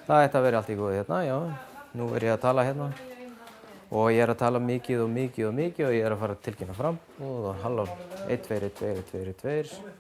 Það ætti að vera allt í góðu hérna, já. Nú er ég að tala hérna. Og ég er að tala mikið og mikið og mikið og ég er að fara að tilkynna fram. Og halló, 1, 2, 1, 2, 1, 2, 1, 2.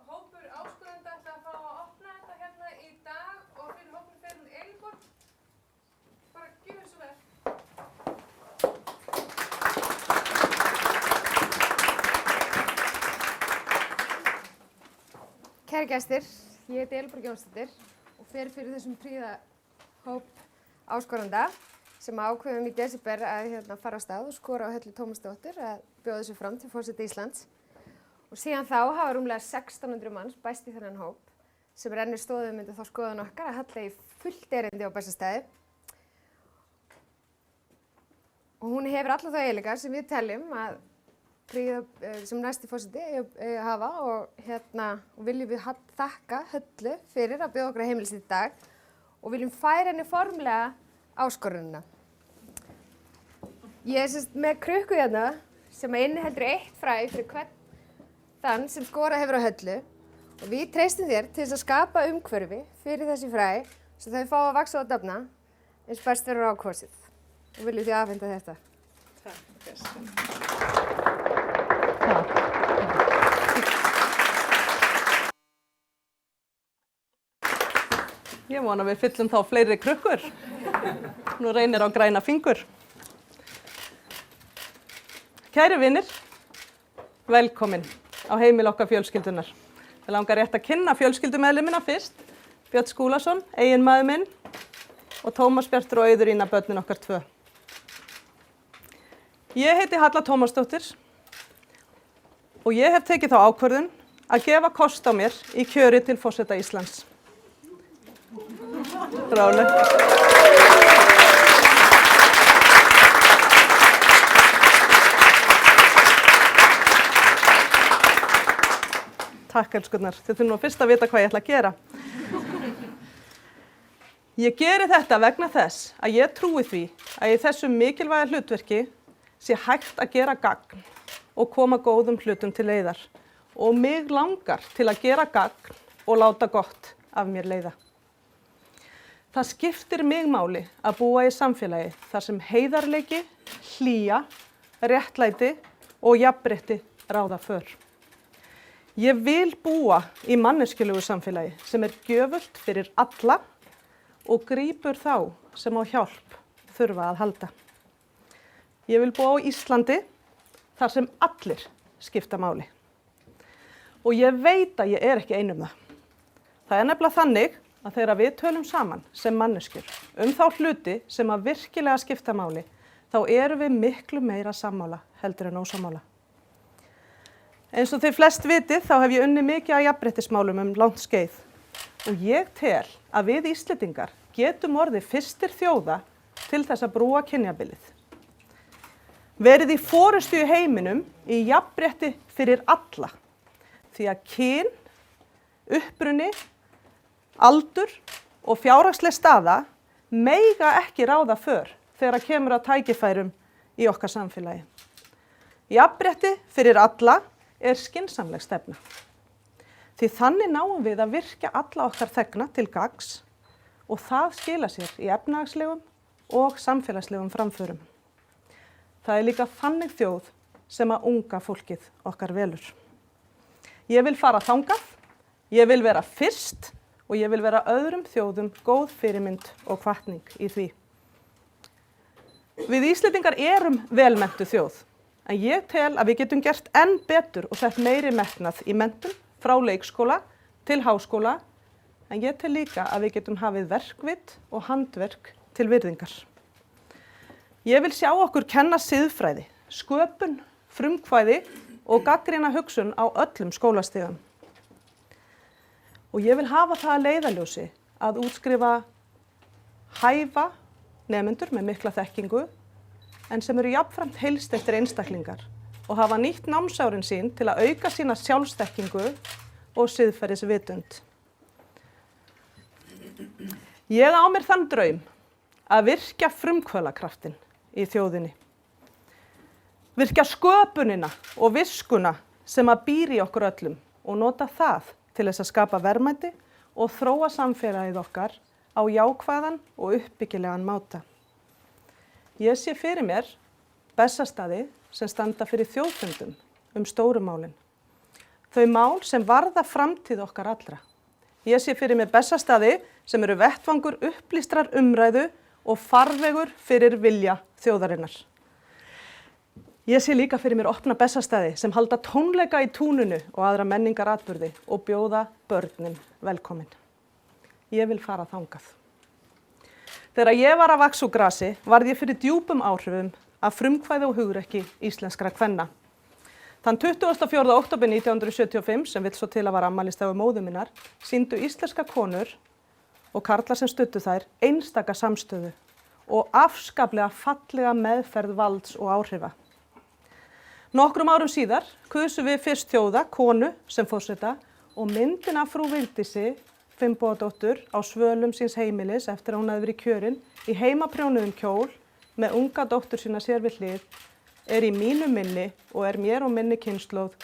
Hópur áskorenda ætla að fá að opna þetta hérna í dag og fyrir hópur fer hún Elinborg. Bara gjörðu svo vel. Kæri gestir, ég heiti Elinborg Jónsdóttir og fer fyrir þessum prýða hóp áskorenda sem ákveðum í desember að fara á stað og skora á Höllu Tómasdóttur að bjóða sig fram til forseta Íslands. Og síðan þá hafa rúmlega 1600 manns bæst í þennan hóp sem rennir stoðum undir þá skoðun okkar að Halla í fullt erindi á Bessastæði. Og hún hefur alla þá eiginleika sem við teljum að sem næsti forseti hafa og viljum við þakka Höllu fyrir að bjóða okkur að heimili sitt í dag og viljum færa henni formlega áskorunina. Ég er með krukku hérna sem inniheldur 1 fræ fyrir hvern þann sem skorað hefur á Höllu og við treystum þér til þess að skapa umhverfi fyrir þessi fræ svo þau fá að vaxa og dafna eins best verður á kosið og viljum því afhenda þetta. Takk. Ég vona að við fyllum þá fleiri krukkur. Nú reynir á græna fingur. Kæri vinir, velkomin á heimili okkar fjölskyldunar. Ég langar rétt að kynna fjölskyldumeðlimina fyrst. Björn Skúlason, eiginmaður minn og Tómas Bjartur og Auður Ína, börnin okkar 2. Ég heiti Halla Tómasdóttir og ég hef tekið þá ákvörðun að gefa kost á mér í kjöri til forseta Íslands. Ráðlegt. Takk, elskurnar. Þið þurfum nú fyrst að vita hvað ég ætla að gera. Ég geri þetta vegna þess að ég trúi því að í þessu mikilvæga hlutverki sé hægt að gera gagn og koma góðum hlutum til leiðar. Og mig langar til að gera gagn og láta gott af mér leiða. Það skiptir mig máli að búa í samfélagi þar sem heiðarleiki, hlýja, réttlæti og jafnrétti ráða för. Ég vil búa í manneskjulegu samfélagi sem gjöfult fyrir alla og grípur þá sem á hjálp þurfa að halda. Ég vil búa á Íslandi þar sem allir skipta máli. Og ég veit að ég er ekki ein um það. Það nefnilega þannig að þegar við tölum saman sem manneskjur þá hluti sem að virkilega skipta máli, þá erum við miklu meira sammála heldur en ósammála. Eins og þið flest vitið þá hef ég unnið mikið að jafnréttismálum langt skeið og ég tel að við Íslendingar getum orðið fyrstir þjóða til þess að brúa kynjabilið. Verið í forystu í heiminum í jafnrétti fyrir alla því að kyn, uppruni, aldur og fjárhagsleg staða mega ekki ráða för þegar kemur að tækifærum í okkar samfélagi. Jafnrétti fyrir alla skynsamleg stefna. Því þannig náum við að virkja alla okkar þegna til gagns og það skila sér í efnahagslegum og samfélagslegum framförum. Það líka þannig þjóð sem að unga fólkið okkar velur. Ég vil fara þangað, ég vil vera fyrst og ég vil vera öðrum þjóðum góð fyrirmynd og hvatning í því. Við Íslendingar erum velmenntuð þjóð. En ég tel að við getum gert enn betur og sett meiri metnað í menntun frá leikskóla til háskóla, en ég tel líka að við getum hafið verkvit og handverk til virðingar. Ég vil sjá okkur kenna siðfræði, sköpun, frumkvæði og gagnrýna hugsun á öllum skólastigum. Og ég vil hafa það að leiðarljósi að útskrifa hæfa nemendur með mikla þekkingu, en sem eru jafnframt heilsteyptir einstaklingar og hafa nýtt námsárin sín til að auka sína sjálfsþekkingu og siðferðisvitund. Ég á mér þann draum að virkja frumkvöðlakraftin í þjóðinni. Virkja sköpunina og viskuna sem að býr í okkur öllum og nota það til þess að skapa verðmæti og þróa samfélagið okkar á jákvæðan og uppbyggilegan máta. Ég sé fyrir mér Bessastaði sem standa fyrir þjóðfundum stóru málin. Þau mál sem varða framtíð okkar allra. Ég sé fyrir mér Bessastaði sem eru vettvangur upplýstrar umræðu og farvegur fyrir vilja þjóðarinnar. Ég sé líka fyrir mér opna Bessastaði sem halda tónleika í túninu og aðra menningaratburði og bjóða börnin velkomin. Ég vil fara þangað. Þegar ég var að vaxa úr grasi varð ég fyrir djúpum áhrifum af frumkvæði og hugrekki íslenskra kvenna. Þann 24. október 1975, sem vill svo til að var afmælisdagur móður minnar, sýndu íslenska konur og karlar sem studdu þær einstaka samstöðu og afskaplega fallega meðferð valds og áhrifa. Nokkrum árum síðar kusum við fyrst þjóða, konu sem forseta og myndin af frú Vigdísi Finnbogadóttur á svölum síns heimilis eftir að hún hafði verið kjörin í heimaprjónuðum kjól með unga dóttur sína sér við hlið í mínu minni og mér og minni kynslóð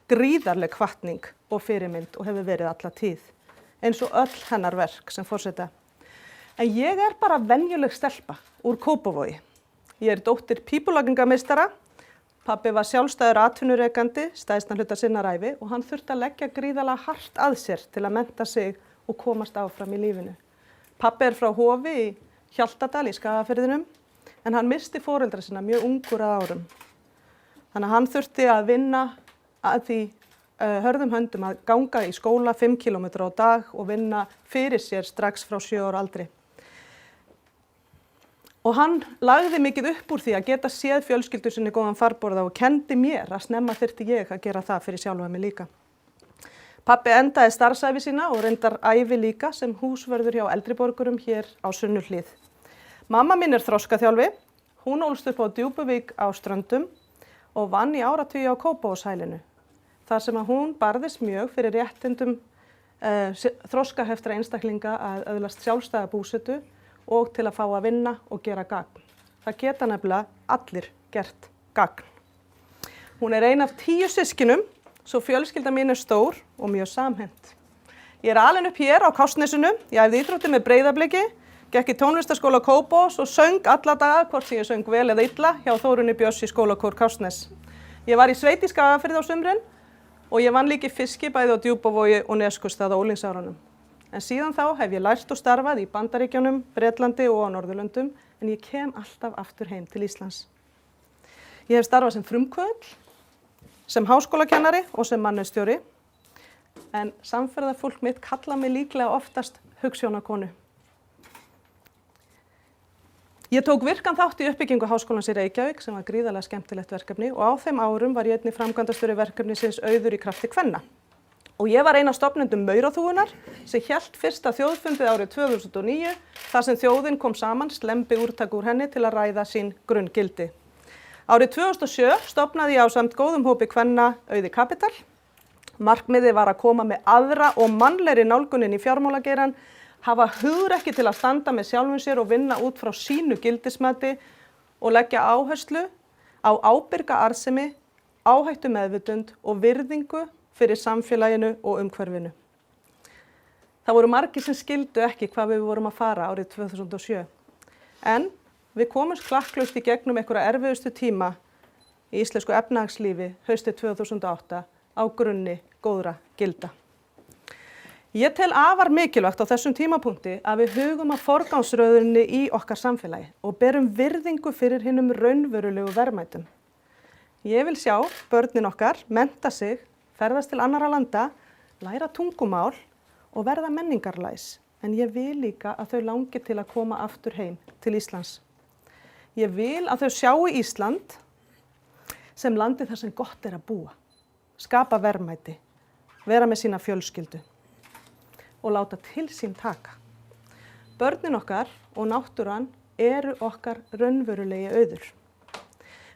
gríðarleg hvatning og fyrirmynd og hefur verið alla tíð, eins og öll hennar verk sem forseta. En ég bara venjuleg stelpa úr Kópavogi. Ég dóttir pípulagningameistara, pabbi var sjálfstæður atvinnurekandi, stærstan hluta sinnar ævi og hann þurfti að leggja gríðarlega hart að sér til að mennta sig og komast áfram í lífinu. Pabbi frá Hofi í Hjaltadal í Skagafirðinum, en hann missti foreldra sinna mjög ungur að árum. Þannig að hann þurfti að vinna að því hörðum höndum að ganga í skóla 5 kilometra á dag og vinna fyrir sér strax frá 7 ára aldri. Og hann lagði mikið upp úr því að geta séð fjölskyldu sinni góðan farborða og kendi mér að snemma þyrfti ég að gera það fyrir sjálfa mig líka. Pabbi endaði starfsævi sína og reyndar ævi líka sem húsvörður hjá eldri borgurum hér á Sunnuhlíð. Mamma mín þroskaþjálfi, hún ólst upp á Djúpuvík á Ströndum og vann í áratugi á Kópavogshælinu. Þar sem að hún barðist mjög fyrir réttindum þroskaheftra einstaklinga að öðlast sjálfstæða búsetu og til að fá að vinna og gera gagn. Það geta nefnilega allir gert gagn. Hún ein af 10 systkinum, svo fjölskylda mín stór og mjög samhent. Ég alin upp hér á Kársnesinu, ég æfði íþróttir með Breiðabliki, gekk í tónlistarskóla Kópavogs og söng alla daga, hvort sem ég söng vel eða illa, hjá Þórunni Björns í skólakór Kársnes. Ég var í sveit í Skagafirði á sumrin og ég vann líka í fiski bæði á Djúpavogi og Neskustað á unglingsárunum. En síðan þá hef ég lært og starfað í Bandaríkjunum, Bretlandi og á Norðurlöndum, en ég kem alltaf aftur heim til Íslands. Ég hef starfað sem frumkvöðull, sem háskólakennari og sem mannauðsstjóri, en samferðarfólk mitt kalla mig líklega oftast hugsjónakonu. Ég tók virkan þátt í uppbyggingu Háskólans í Reykjavík sem var gríðarlega skemmtilegt verkefni og á þeim árum var ég einnig framkvæmdastjóri verkefnisins Auður í krafti kvenna. Og ég var ein af stofnendum Mauraþúfunnar sem hélt fyrsta þjóðfundið árið 2009 þar sem þjóðin kom saman, slembi úrtak úr henni til að ræða sín grunngildi. Árið 2007 stofnaði ég ásamt góðum hópi kvenna Auði Kapital. Markmiðið var að koma með aðra og mannlegri nálgunin í fjármálageirann, hafa hugrekki til að standa með sjálfum sér og vinna út frá sínu gildismati og leggja áherslu á ábyrga arðsemi, áhættu meðvitund og virðingu fyrir samfélaginu og umhverfinu. Það voru margir sem skildu ekki hvað við vorum að fara árið 2007. En við komumst klakklaust í gegnum einhverja erfiðustu tíma í íslensku efnahagslífi haustið 2008 á grunni góðra gilda. Ég tel afar mikilvægt á þessum tímapunkti að við hugum að forgangsröðunni í okkar samfélagi og berum virðingu fyrir hinum raunverulegu verðmætum. Ég vil sjá börnin okkar mennta sig, ferðast til annarra landa, læra tungumál og verða menningarlæs, en ég vil líka að þau langi til að koma aftur heim til Íslands. Ég vil að þau sjái Ísland sem landi þar sem gott að búa, skapa verðmæti, vera með sína fjölskyldu og láta til sín taka. Börnin okkar og náttúran eru okkar raunverulegi auður.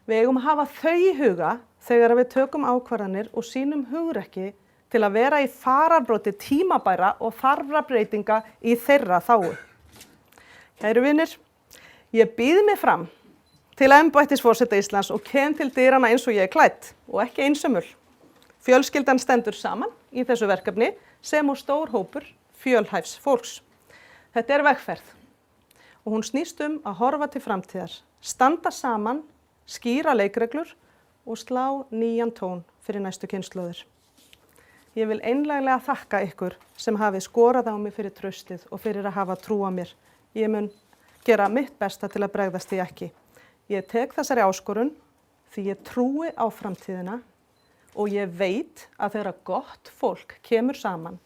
Við eigum að hafa þau í huga þegar við tökum ákvarðanir og sýnum hugrekki til að vera í fararbroddi tímabæra og þarfrabreytinga í þeirra þágu. Kæru vinir, ég býð mig fram til embættis forseta Íslands og kem til dyrana eins og ég klædd og ekki einsömmul. Fjölskyldan stendur saman í þessu verkefni sem og stór hópur fjölhæfs fólks. Þetta vegferð og hún snýst að horfa til framtíðar, standa saman, skýra leikreglur og slá nýjan tón fyrir næstu kynslóðir. Ég vil einlæglega þakka ykkur sem hafi skorað á mig fyrir traustið og fyrir að hafa trú á mér. Ég mun gera mitt besta til að bregðast því ekki. Ég tek þessari áskorun því ég trúi á framtíðina og ég veit að þegar gott fólk kemur saman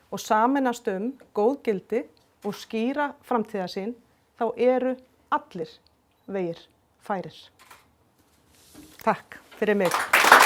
og sameinast góð gildi og skýra framtíðarsýn, þá eru allir vegir færir. Takk fyrir mig.